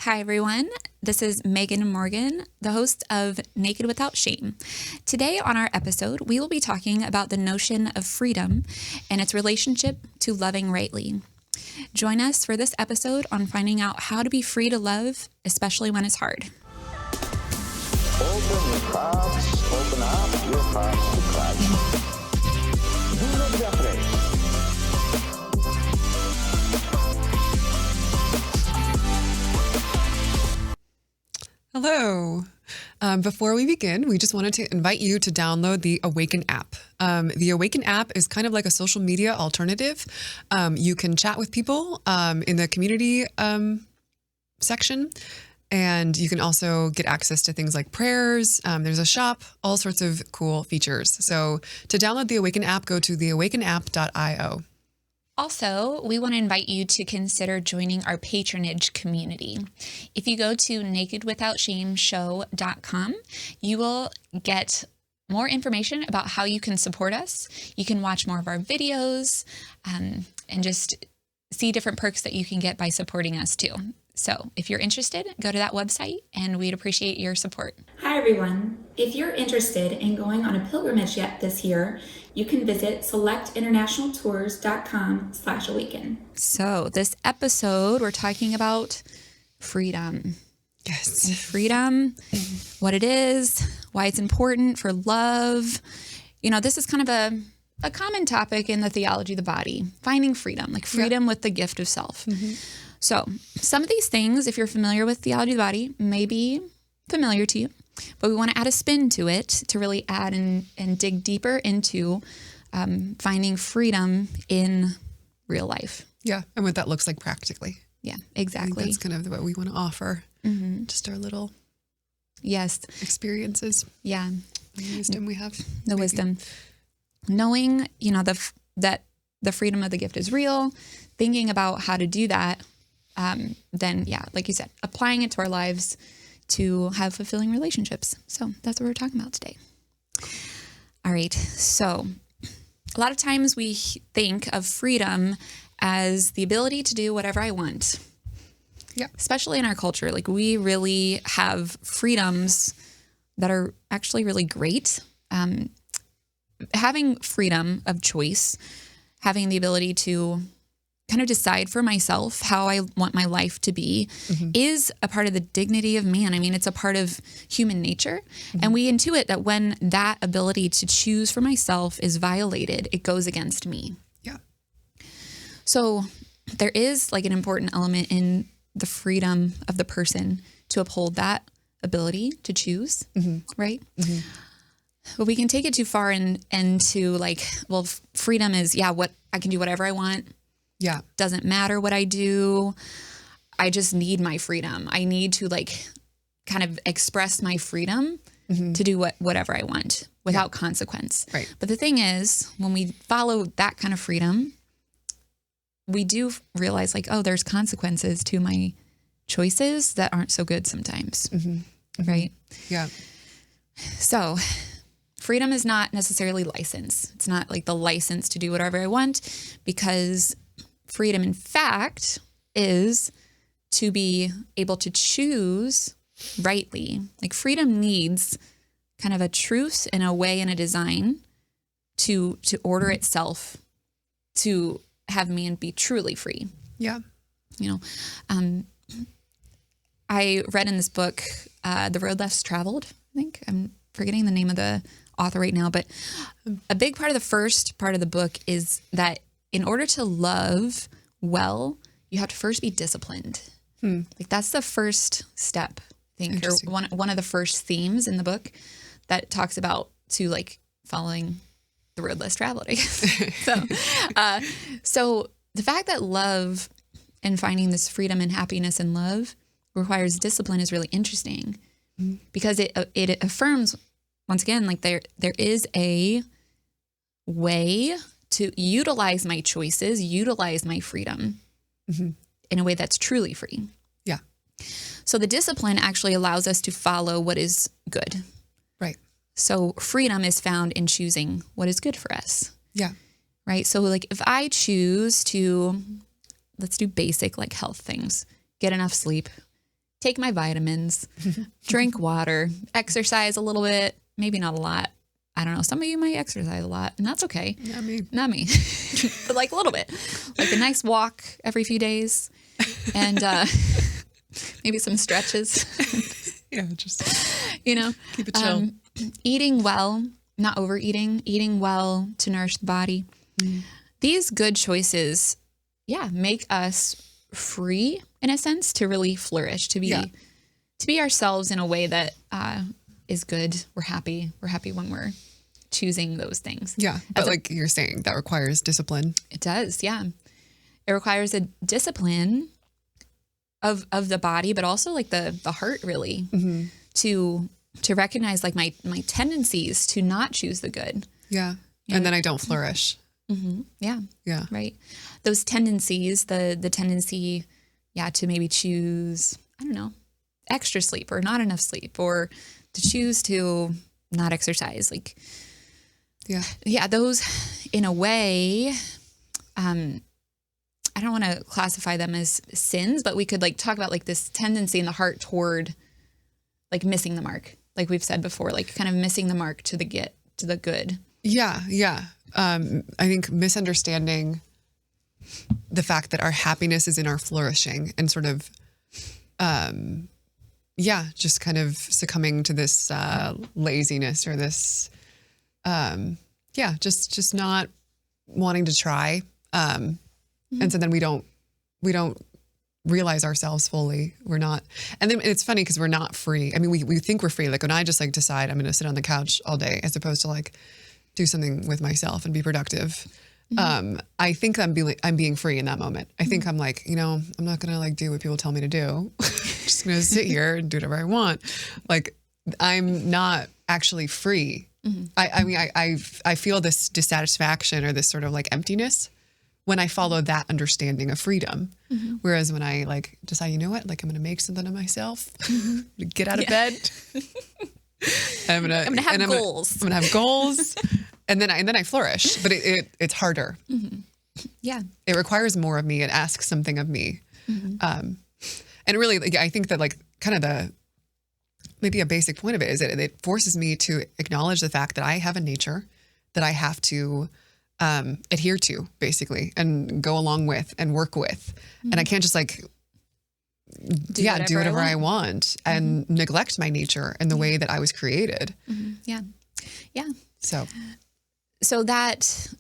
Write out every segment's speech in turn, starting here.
Hi, everyone. This is Megan Morgan, the host of Naked Without Shame. Today on our episode, we will be talking about the notion of freedom and its relationship to loving rightly. Join us for this episode on finding out how to be free to love, especially when it's hard. Open your hearts, open up your hearts to Christ. Do not be afraid. Hello. Before we begin, we just wanted to invite you to download the Awaken app. The Awaken app is kind of like a social media alternative. You can chat with people in the community section, and you can also get access to things like prayers. There's a shop, all sorts of cool features. So to download the Awaken app, go to theawakenapp.io. Also, we want to invite you to consider joining our patronage community. If you go to nakedwithoutshameshow.com, you will get more information about how you can support us. You can watch more of our videos and just see different perks that you can get by supporting us too. So if you're interested, go to that website and we'd appreciate your support. Hi everyone. If you're interested in going on a pilgrimage yet this year, you can visit selectinternationaltours.com/awaken. So this episode, we're talking about freedom. Yes. And freedom, what it is, why it's important for love. You know, this is kind of a common topic in the theology of the body, finding freedom, like freedom with the gift of self. Mm-hmm. So some of these things, if you're familiar with theology of the body, may be familiar to you, but we want to add a spin to it to really add and dig deeper into finding freedom in real life. Yeah, and what that looks like practically. Yeah, exactly. I think that's kind of what we want to offer. Mm-hmm. Just our little experiences. Yeah. The wisdom we have. The wisdom. Knowing, you know, that the freedom of the gift is real, thinking about how to do that, then, yeah, like you said, applying it to our lives to have fulfilling relationships. So that's what we're talking about today. All right. So a lot of times we think of freedom as the ability to do whatever I want. Yeah. Especially in our culture. Like we really have freedoms that are actually really great. Having freedom of choice, having the ability to kind of decide for myself how I want my life to be is a part of the dignity of man. I mean, it's a part of human nature. And we intuit that when that ability to choose for myself is violated, it goes against me. Yeah. So there is like an important element in the freedom of the person to uphold that ability to choose, right? Mm-hmm. But we can take it too far and to like, well, freedom is, what I can do whatever I want. Yeah. Doesn't matter what I do. I just need my freedom. I need to like kind of express my freedom to do whatever I want without consequence. Right. But the thing is, when we follow that kind of freedom, we do realize like, oh, there's consequences to my choices that aren't so good sometimes. Right? Yeah. So freedom is not necessarily license. It's not like the license to do whatever I want, because freedom, in fact, is to be able to choose rightly. Like freedom needs kind of a truth and a way and a design to order itself to have man be truly free. Yeah. You know, I read in this book, The Road Less Traveled, I think. I'm forgetting the name of the author right now, but a big part of the first part of the book is that in order to love well, you have to first be disciplined. Like that's the first step, I think, or one of the first themes in the book that talks about to like following the road less traveled, I guess. So the fact that love and finding this freedom and happiness in love requires discipline is really interesting because it affirms, once again, like there is a way to utilize my choices, utilize my freedom in a way that's truly free. Yeah. So the discipline actually allows us to follow what is good. Right. So freedom is found in choosing what is good for us. Yeah. Right. So like if I choose to, let's do basic like health things, get enough sleep, take my vitamins, drink water, exercise a little bit, maybe not a lot. I don't know. Some of you might exercise a lot, and that's okay. Not me. But like a little bit. Like a nice walk every few days, and maybe some stretches. Yeah, just keep it chill. Eating well, not overeating, eating well to nourish the body. These good choices, make us free in a sense to really flourish, to be ourselves in a way that is good. We're happy when we're choosing those things. Yeah, but like you're saying, that requires discipline. It does, yeah. It requires a discipline of the body, but also like the heart, really, to recognize like my tendencies to not choose the good. Yeah, and then I don't flourish. Yeah. Right. Those tendencies, the tendency, to maybe choose, I don't know, extra sleep or not enough sleep, or to choose to not exercise. Like, those in a way, I don't want to classify them as sins, but we could like talk about like this tendency in the heart toward like missing the mark. Like we've said before, like kind of missing the mark to the good. Yeah. I think misunderstanding the fact that our happiness is in our flourishing and sort of, just kind of succumbing to this laziness or this, just not wanting to try. And so then we don't realize ourselves fully. We're not, and then it's funny because we're not free. I mean, we think we're free. Like when I just like decide I'm going to sit on the couch all day, as opposed to like do something with myself and be productive. I think I'm being free in that moment. I think I'm like, I'm not going to like do what people tell me to do. I'm just going to sit here and do whatever I want. Like I'm not actually free. I mean, I feel this dissatisfaction or this sort of like emptiness when I follow that understanding of freedom. Whereas when I like decide, you know what, like I'm going to make something of myself, get out of bed. I'm going to have goals. I'm going to have goals. And then I flourish, but it's harder. Yeah. It requires more of me. It asks something of me. And really, like, I think that like kind of maybe a basic point of it is that it forces me to acknowledge the fact that I have a nature that I have to adhere to, basically, and go along with and work with. And I can't just like, do whatever I want and neglect my nature and the way that I was created. Yeah. So that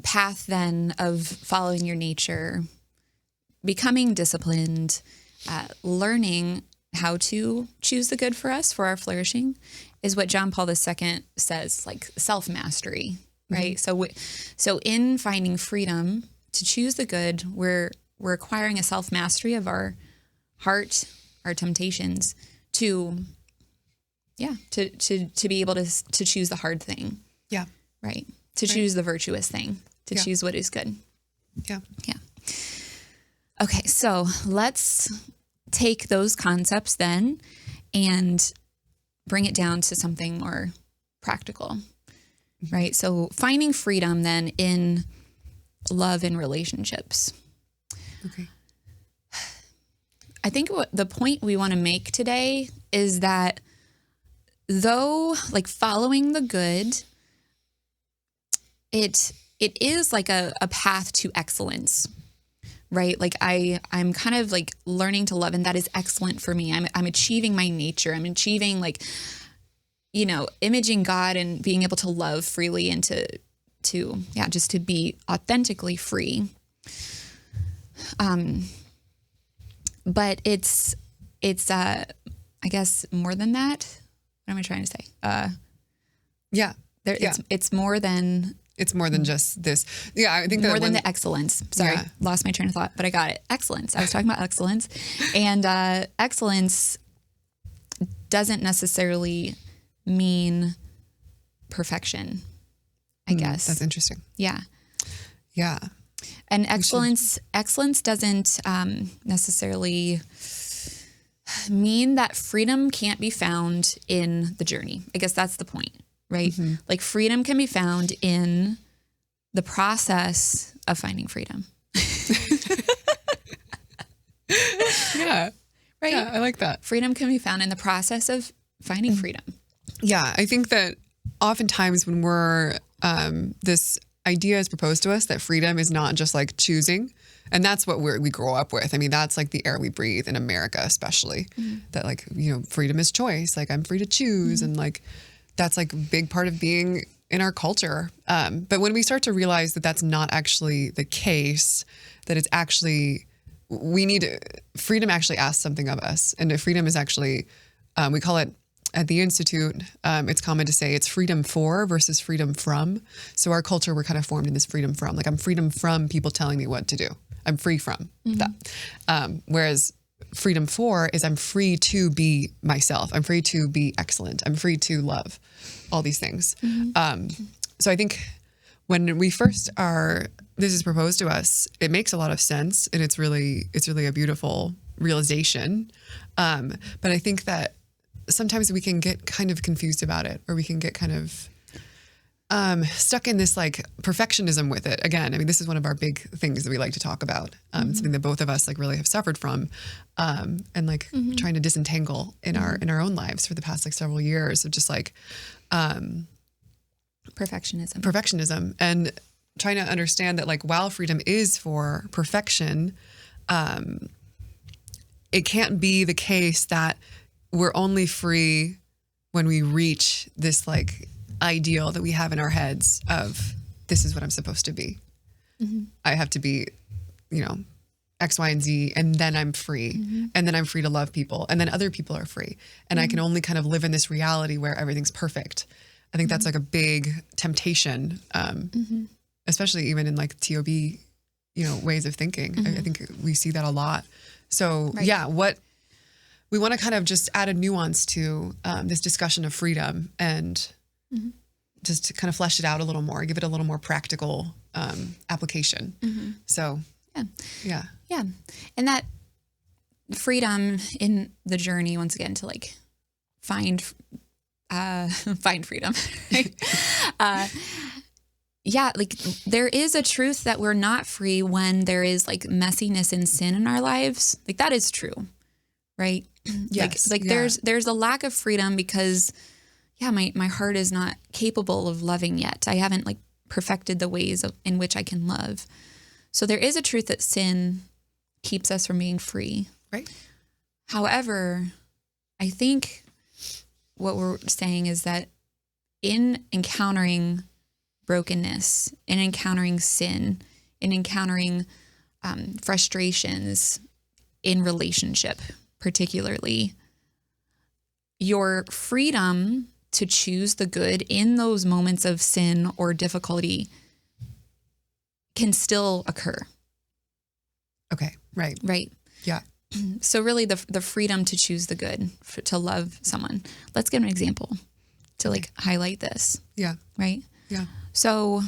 path then of following your nature, becoming disciplined, learning how to choose the good for us, for our flourishing, is what John Paul II says, like self-mastery, right? So in finding freedom to choose the good, we're acquiring a self-mastery of our heart, our temptations, to be able to choose the hard thing. Yeah. Right. To choose the virtuous thing, to choose what is good. Yeah. Okay. So let's take those concepts then and bring it down to something more practical, right? So finding freedom then in love and relationships. Okay. I think the point we want to make today is that though like following the good, it is like a path to excellence, right? Like I'm kind of like learning to love, and that is excellent for me. I'm achieving my nature. I'm achieving like, imaging God and being able to love freely and just to be authentically free. But it's I guess more than that. What am I trying to say? It's more than. It's more than just this. Yeah, I think more than the excellence. Sorry, lost my train of thought, but I got it. Excellence. I was talking about excellence, and excellence doesn't necessarily mean perfection, I guess. That's interesting. Yeah. Yeah. And excellence doesn't necessarily mean that freedom can't be found in the journey. I guess that's the point. Right? Like freedom can be found in the process of finding freedom. Yeah. right? Yeah, I like that. Freedom can be found in the process of finding freedom. Yeah, I think that oftentimes when we're, this idea is proposed to us that freedom is not just like choosing. And that's what we grow up with. I mean, that's like the air we breathe in America, especially that like, freedom is choice. Like I'm free to choose. And like, that's like a big part of being in our culture. But when we start to realize that that's not actually the case, that it's actually, freedom actually asks something of us. And freedom is actually, we call it at the Institute, it's common to say it's freedom for versus freedom from. So our culture, we're kind of formed in this freedom from, like I'm freedom from people telling me what to do. I'm free from that. Whereas freedom for is I'm free to be myself. I'm free to be excellent. I'm free to love all these things. So I think when we first this is proposed to us, it makes a lot of sense. And it's really a beautiful realization. But I think that sometimes we can get kind of confused about it, or we can get kind of stuck in this like perfectionism with it. Again, I mean, this is one of our big things that we like to talk about. Something that both of us like really have suffered from, and like trying to disentangle in our own lives for the past like several years of just like perfectionism, and trying to understand that like while freedom is for perfection, it can't be the case that we're only free when we reach this like ideal that we have in our heads of this is what I'm supposed to be. I have to be, X, Y, and Z, and then I'm free. And then I'm free to love people. And then other people are free. And I can only kind of live in this reality where everything's perfect. I think that's like a big temptation, especially even in like TOB, ways of thinking. I think we see that a lot. So what we want to kind of just add a nuance to this discussion of freedom and just to kind of flesh it out a little more, give it a little more practical application. So, yeah. And that freedom in the journey, once again, to like find freedom. Right? Like there is a truth that we're not free when there is like messiness and sin in our lives. Like that is true, right? Yes. There's a lack of freedom because my heart is not capable of loving yet. I haven't like perfected the ways in which I can love. So there is a truth that sin keeps us from being free. Right. However, I think what we're saying is that in encountering brokenness, in encountering sin, in encountering frustrations in relationship, particularly, your freedom to choose the good in those moments of sin or difficulty can still occur. Okay. Right. Right. Yeah. So really the freedom to choose the good, to love someone. Let's give an example to like highlight this. Yeah. Right. Yeah. So,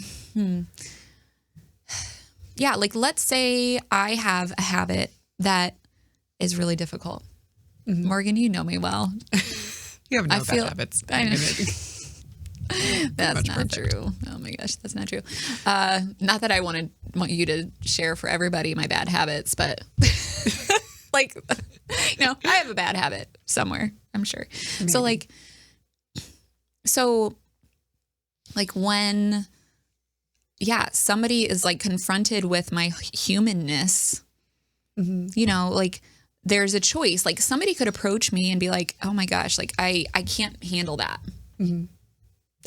like let's say I have a habit that is really difficult. Morgan, you know me well. You have no bad habits. I know. That's not true. Oh my gosh, that's not true. Not that I want you to share for everybody my bad habits, but like, I have a bad habit somewhere, I'm sure. Maybe. So when, somebody is like confronted with my humanness, like there's a choice. Like somebody could approach me and be like, oh my gosh, like I can't handle that.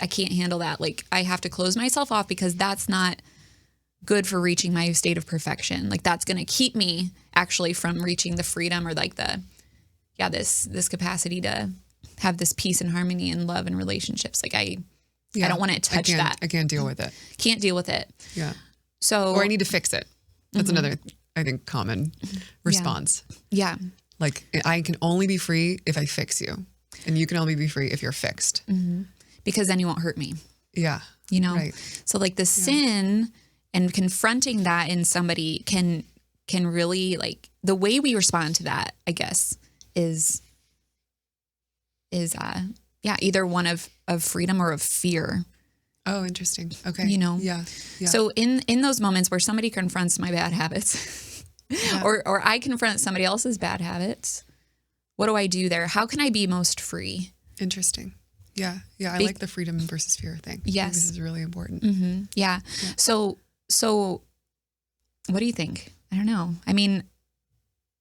I can't handle that. Like I have to close myself off because that's not good for reaching my state of perfection. Like that's going to keep me actually from reaching the freedom or like this capacity to have this peace and harmony and love and relationships. Like I don't want to touch that. I can't deal with it. Can't deal with it. Yeah. So, or I need to fix it. That's another, I think, common response. Yeah. Like I can only be free if I fix you, and you can only be free if you're fixed. Because then you won't hurt me. Yeah. Right. So like the sin and confronting that in somebody can really like the way we respond to that, I guess, is either one of freedom or of fear. Oh, interesting. Okay. Yeah. So in those moments where somebody confronts my bad habits or I confront somebody else's bad habits, what do I do there? How can I be most free? Interesting. Yeah. Yeah. I like the freedom versus fear thing. Yes. I think this is really important. Mm-hmm. Yeah. So what do you think? I don't know. I mean,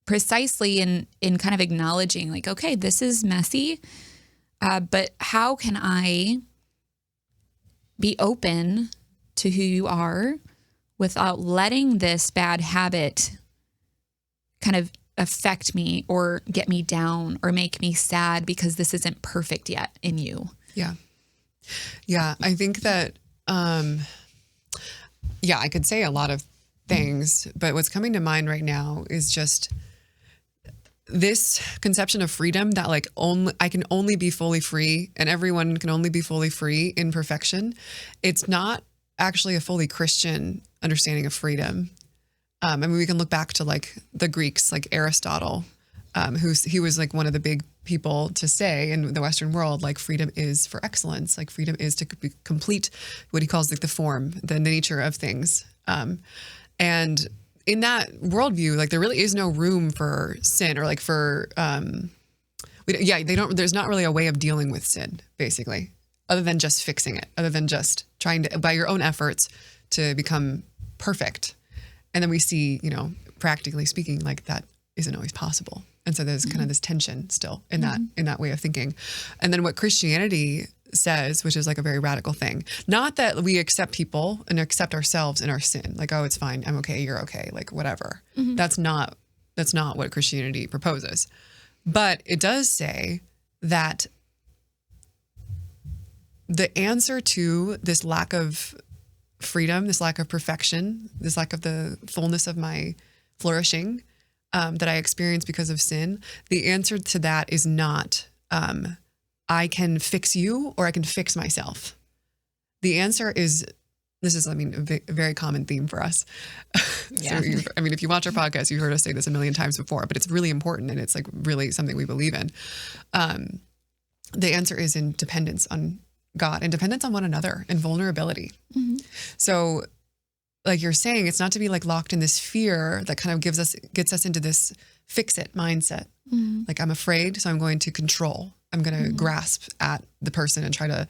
precisely in kind of acknowledging like, okay, this is messy, but how can I be open to who you are without letting this bad habit kind of affect me or get me down or make me sad because this isn't perfect yet in you? Yeah. Yeah. I think that, I could say a lot of things, but what's coming to mind right now is just this conception of freedom that like I can only be fully free and everyone can only be fully free in perfection. It's not actually a fully Christian understanding of freedom. I mean, we can look back to like the Greeks, like Aristotle, he was like one of the big people to say in the Western world, like freedom is for excellence. Like freedom is to complete what he calls like the form, the nature of things. And in that worldview, like there really is no room for sin or like for, there's not really a way of dealing with sin basically, other than just fixing it, other than just trying to, by your own efforts to become perfect. And then we see, practically speaking, like that isn't always possible. And so there's kind of this tension still in that way of thinking. And then what Christianity says, which is like a very radical thing, not that we accept people and accept ourselves in our sin, like, oh, it's fine, I'm okay, you're okay, like whatever. Mm-hmm. That's not what Christianity proposes. But it does say that the answer to this lack of freedom, this lack of perfection, this lack of the fullness of my flourishing that I experience because of sin, the answer to that is not I can fix you or I can fix myself. The answer is, this is, a very common theme for us. Yeah. So if you watch our podcast, you've heard us say this a million times before, but it's really important and it's like really something we believe in. The answer is in dependence on God and dependence on one another and vulnerability. Mm-hmm. So like you're saying, it's not to be like locked in this fear that kind of gets us into this fix it mindset. Mm-hmm. Like I'm afraid, so I'm going to control. I'm going to grasp at the person and try to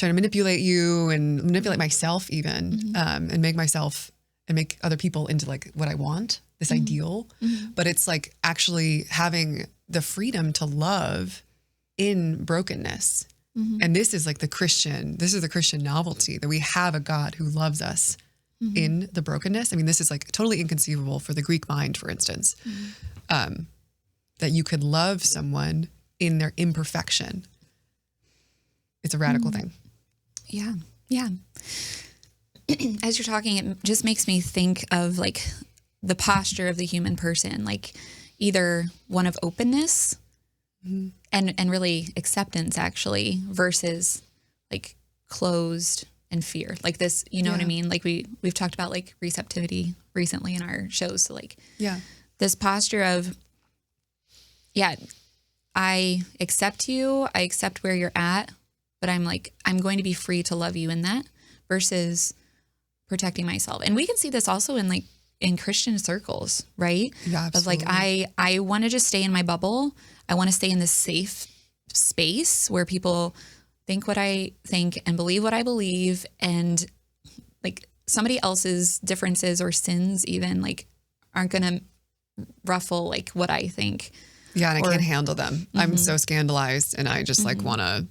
manipulate you and manipulate myself even, and make other people into like what I want, this ideal. Mm-hmm. But it's like actually having the freedom to love in brokenness. Mm-hmm. And this is the Christian novelty that we have a God who loves us in the brokenness. I mean, this is like totally inconceivable for the Greek mind, for instance, that you could love someone in their imperfection. It's a radical thing. Yeah. Yeah. As you're talking, it just makes me think of like the posture of the human person, like either one of openness and really acceptance actually versus like closed and fear, like this, you know what I mean? Like we've talked about like receptivity recently in our shows. So like, this posture of, I accept you, I accept where you're at, but I'm going to be free to love you in that versus protecting myself. And we can see this also in Christian circles, right? Yeah, absolutely. Of like, I want to just stay in my bubble. I want to stay in this safe space where people think what I think and believe what I believe, and like somebody else's differences or sins even like aren't going to ruffle like what I think. Yeah, and I can't handle them. I'm so scandalized, and I just like want to.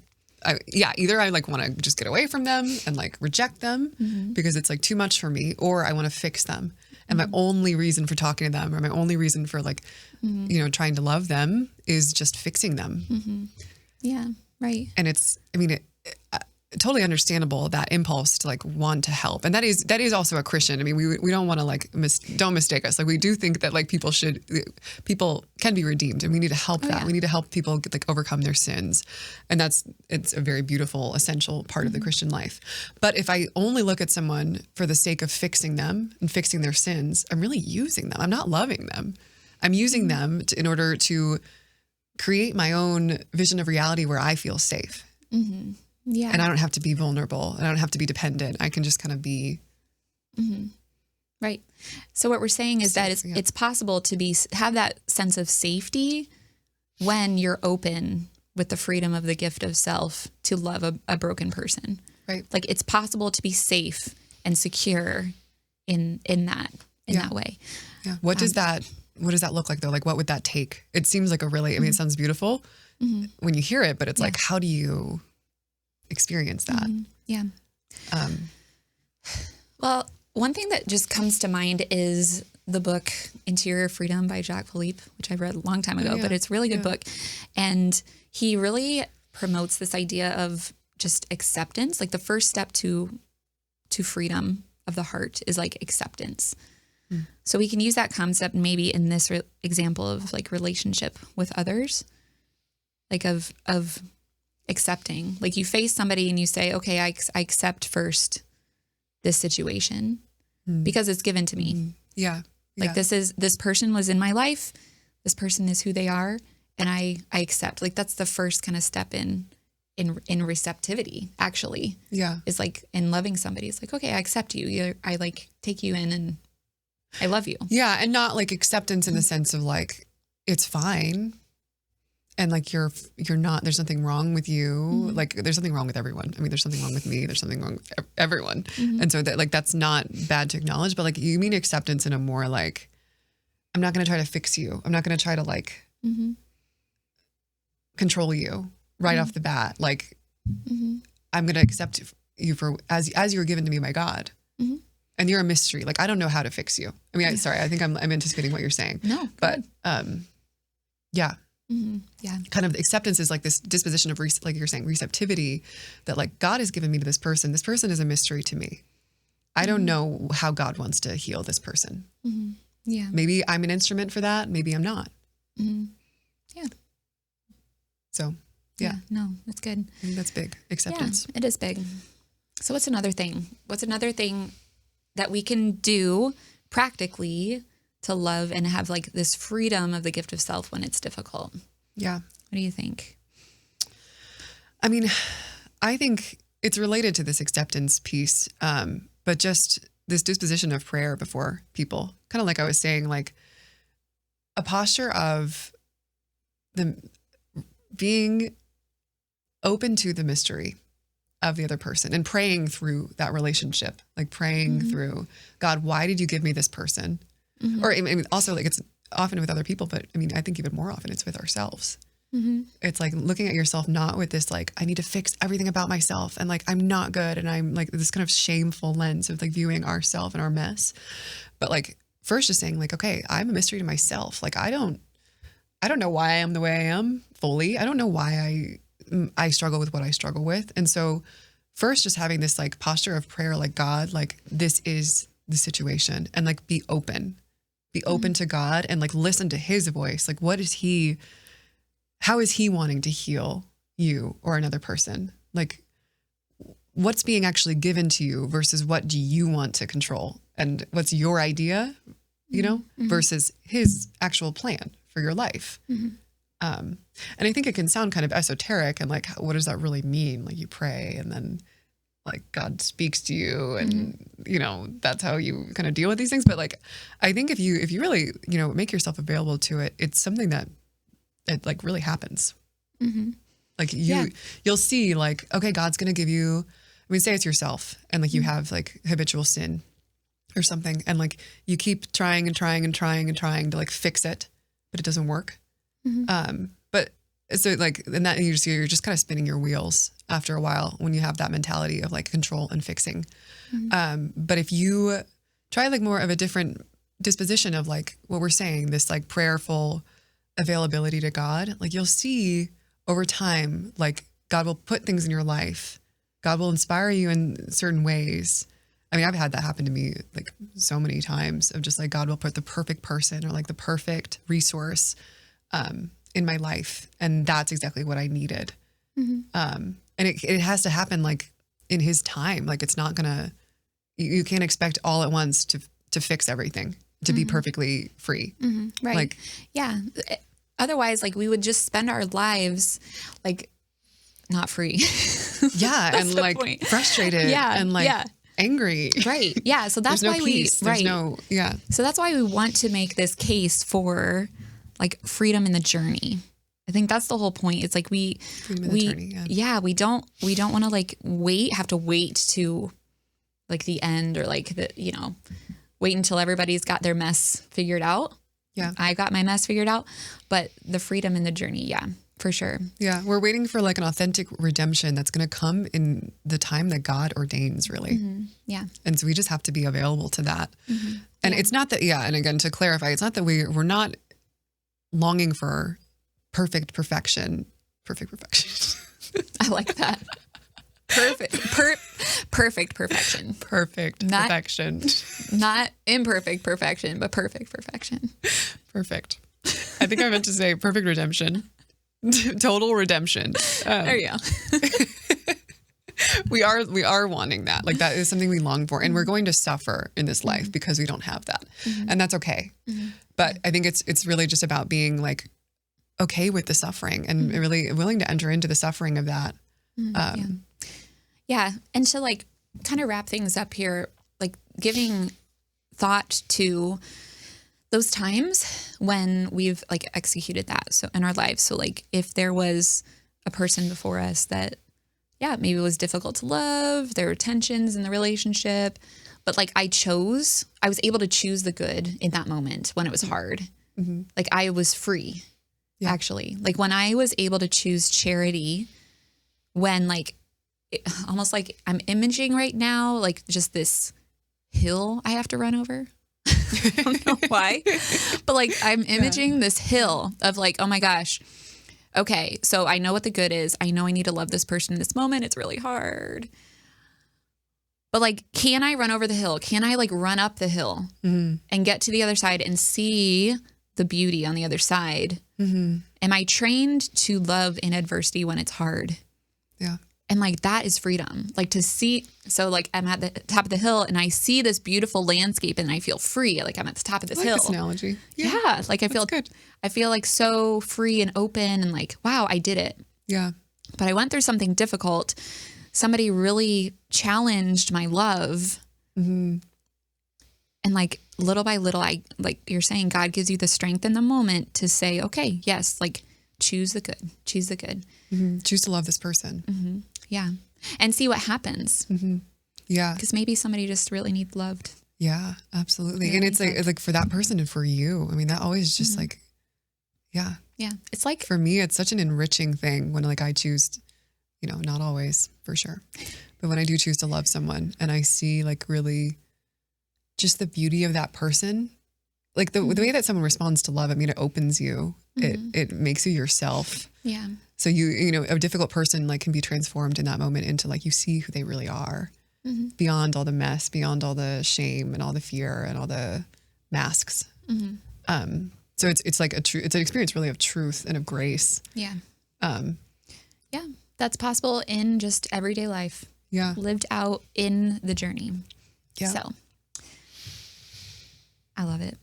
Either I like want to just get away from them and like reject them because it's like too much for me, or I want to fix them. And my only reason for talking to them, or my only reason for like, trying to love them is just fixing them. Mm-hmm. Yeah, right. And it's, totally understandable, that impulse to like want to help. And that is also a Christian. I mean, we don't want to like, don't mistake us. Like we do think that like people can be redeemed, and we need to help that. Yeah. We need to help people like overcome their sins. And it's a very beautiful, essential part of the Christian life. But if I only look at someone for the sake of fixing them and fixing their sins, I'm really using them. I'm not loving them. I'm using them in order to create my own vision of reality where I feel safe. Mm-hmm. Yeah. And I don't have to be vulnerable, and I don't have to be dependent. I can just kind of be. Mm-hmm. Right. So what we're saying is that it's possible to have that sense of safety when you're open with the freedom of the gift of self to love a broken person. Right. Like it's possible to be safe and secure in that way. Yeah. What does that look like though? Like what would that take? It seems like it sounds beautiful when you hear it, but it's like, how do you experience that? Yeah. Well, one thing that just comes to mind is the book Interior Freedom by Jacques Philippe, which I read a long time ago, but it's a really good book. And he really promotes this idea of just acceptance. Like the first step to freedom of the heart is like acceptance. So we can use that concept maybe in this example of like relationship with others, like of accepting. Like you face somebody and you say, okay, I accept first this situation because it's given to me. Yeah. Like this person was in my life. This person is who they are. And I accept. Like that's the first kind of step in receptivity, actually. Yeah. Is like in loving somebody. It's like, okay, I accept you. I like take you in and I love you. Yeah. And not like acceptance in the sense of like, it's fine. And like, you're not, there's nothing wrong with you. Like there's something wrong with everyone. I mean, there's something wrong with me. There's something wrong with everyone. And so that like, that's not bad to acknowledge, but like you mean acceptance in a more like, I'm not going to try to fix you. I'm not going to try to like control you right off the bat. Like I'm going to accept you for as you were given to me by God. And you're a mystery. Like, I don't know how to fix you. I mean, sorry, I think I'm anticipating what you're saying. No, but yeah. Yeah. Kind of acceptance is like this disposition of, like you're saying, receptivity that like God has given me to this person. This person is a mystery to me. I don't know how God wants to heal this person. Yeah. Maybe I'm an instrument for that. Maybe I'm not. Yeah. So, yeah. No, that's good. I think that's big. Acceptance. Yeah, it is big. So what's another thing? What's another thing that we can do practically to love and have like this freedom of the gift of self when it's difficult? Yeah. What do you think? I mean, I think it's related to this acceptance piece, but just this disposition of prayer before people, kind of like I was saying, like a posture of the being open to the mystery of the other person and praying through that relationship, like praying through, God, why did you give me this person? Or I mean, also like it's often with other people, but I mean, I think even more often it's with ourselves. It's like looking at yourself, not with this, like, I need to fix everything about myself. And like, I'm not good. And I'm like this kind of shameful lens of like viewing ourself and our mess. But like first just saying like, okay, I'm a mystery to myself. Like, I don't know why I am the way I am fully. I don't know why I struggle with what I struggle with. And so first just having this like posture of prayer, like God, like this is the situation, and like be open to God and like listen to his voice. Like how is he wanting to heal you or another person? Like what's being actually given to you versus what do you want to control, and what's your idea, you know, versus his actual plan for your life. And I think it can sound kind of esoteric and like, what does that really mean? Like you pray and then like God speaks to you and, you know, that's how you kind of deal with these things. But like, I think if you really, you know, make yourself available to it, it's something that it like really happens. Like you'll see like, okay, God's going to give you, I mean, say it's yourself and like you have like habitual sin or something. And like you keep trying and trying and trying and trying to like fix it, but it doesn't work. But so like, and that you're just kind of spinning your wheels after a while when you have that mentality of like control and fixing. But if you try like more of a different disposition of like what we're saying, this like prayerful availability to God, like you'll see over time, like God will put things in your life. God will inspire you in certain ways. I mean, I've had that happen to me like so many times of just like God will put the perfect person or like the perfect resource in my life. And that's exactly what I needed. And it has to happen like in his time. Like it's not gonna, you can't expect all at once to fix everything, to be perfectly free. Right. Like, yeah. Otherwise, like we would just spend our lives like not free. Yeah. And like point. frustrated and like angry. Right. Yeah. So that's There's why no peace. There's no, So that's why we want to make this case for like freedom in the journey I think that's the whole point. It's like Freedom in the journey, we don't want to like have to wait to like the end or like wait until everybody's got their mess figured out. Yeah. I got my mess figured out, but the freedom in the journey. Yeah, for sure. Yeah. We're waiting for like an authentic redemption that's going to come in the time that God ordains, really. Mm-hmm. Yeah. And so we just have to be available to that. Mm-hmm. And it's not that, and again, to clarify, it's not that we're not longing for perfect perfection. I like that. Perfect perfection. Perfect perfection. Not imperfect perfection, but perfect perfection. Perfect. I think I meant to say perfect redemption. Total redemption. There you go. We are wanting that. Like that is something we long for. And we're going to suffer in this life because we don't have that. And that's okay. But I think it's really just about being like okay with the suffering and really willing to enter into the suffering of that. Yeah. And to like kind of wrap things up here, like giving thought to those times when we've like executed that so in our lives. So like if there was a person before us that, maybe it was difficult to love, there were tensions in the relationship, but like I was able to choose the good in that moment when it was hard. Like I was free, actually. Like when I was able to choose charity, when like, almost like I'm imaging right now, like just this hill I have to run over. I don't know why, but like I'm imaging this hill of like, oh my gosh. Okay. So I know what the good is. I know I need to love this person in this moment. It's really hard. But like, can I run over the hill? Can I like run up the hill and get to the other side and see the beauty on the other side? Am I trained to love in adversity when it's hard? Yeah. And like, that is freedom. Like to see, so like I'm at the top of the hill and I see this beautiful landscape and I feel free. Like I'm at the top of this hill. This analogy. Yeah. Like I feel like so free and open and like, wow, I did it. Yeah. But I went through something difficult. Somebody really challenged my love. And like little by little, like you're saying, God gives you the strength in the moment to say, okay, yes, like choose the good, choose the good. Choose to love this person. Yeah. And see what happens. Yeah. Because maybe somebody just really needs loved. Yeah, absolutely. Really and it's like for that person and for you. I mean, that always just like, Yeah. It's like, for me, it's such an enriching thing when like I choose, not always for sure, but when I do choose to love someone and I see like really just the beauty of that person, like the way that someone responds to love, I mean, it opens you, it makes you yourself. yeah. So a difficult person like can be transformed in that moment into like, you see who they really are beyond all the mess, beyond all the shame and all the fear and all the masks. So it's like it's an experience really of truth and of grace. Yeah. That's possible in just everyday life. Yeah. Lived out in the journey. Yeah. So I love it.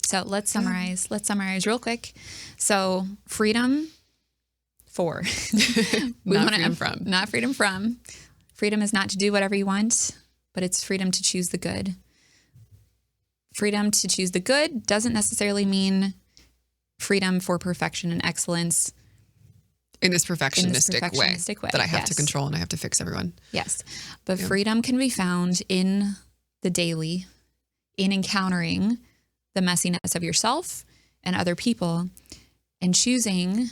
So let's summarize. Let's summarize real quick. So freedom for not freedom from. Not freedom from. Freedom is not to do whatever you want, but it's freedom to choose the good. Freedom to choose the good doesn't necessarily mean freedom for perfection and excellence. In this perfectionistic way that I have to yes. control and I have to fix everyone. Yes. But freedom can be found in the daily, in encountering the messiness of yourself and other people and choosing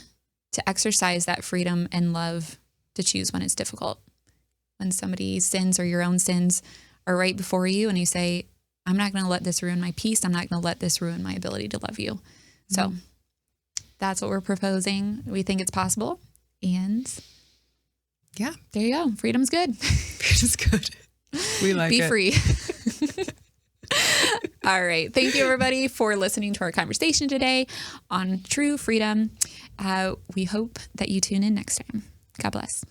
to exercise that freedom and love to choose when it's difficult. When somebody's sins or your own sins are right before you and you say, I'm not going to let this ruin my peace. I'm not going to let this ruin my ability to love you. So that's what we're proposing. We think it's possible. And yeah, there you go. Freedom's good. Freedom's good. We like it. Be free. All right. Thank you, everybody, for listening to our conversation today on true freedom. We hope that you tune in next time. God bless.